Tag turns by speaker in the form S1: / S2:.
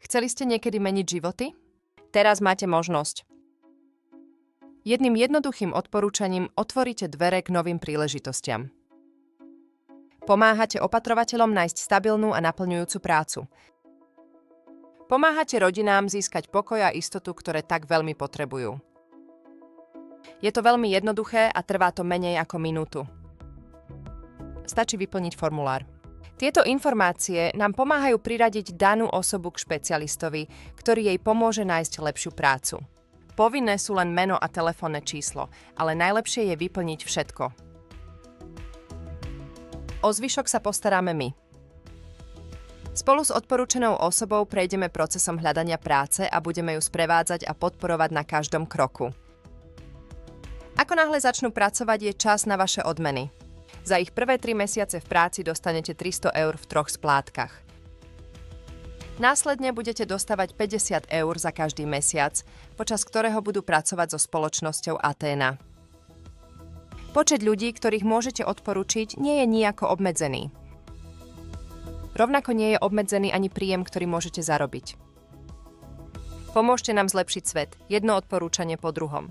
S1: Chceli ste niekedy meniť životy?
S2: Teraz máte možnosť.
S1: Jedným jednoduchým odporúčaním otvoríte dvere k novým príležitostiam. Pomáhate opatrovateľom nájsť stabilnú a naplňujúcu prácu. Pomáhate rodinám získať pokoj a istotu, ktoré tak veľmi potrebujú. Je to veľmi jednoduché a trvá to menej ako minútu. Stačí vyplniť formulár. Tieto informácie nám pomáhajú priradiť danú osobu k špecialistovi, ktorý jej pomôže nájsť lepšiu prácu. Povinné sú len meno a telefónne číslo, ale najlepšie je vyplniť všetko. O zvyšok sa postaráme my. Spolu s odporúčenou osobou prejdeme procesom hľadania práce a budeme ju sprevádzať a podporovať na každom kroku. Ako náhle začnú pracovať, je čas na vaše odmeny. Za ich prvé 3 mesiace v práci dostanete 300 eur v 3 splátkach. Následne budete dostávať 50 eur za každý mesiac, počas ktorého budú pracovať so spoločnosťou Athena. Počet ľudí, ktorých môžete odporučiť, nie je nijako obmedzený. Rovnako nie je obmedzený ani príjem, ktorý môžete zarobiť. Pomôžte nám zlepšiť svet, jedno odporúčanie po druhom.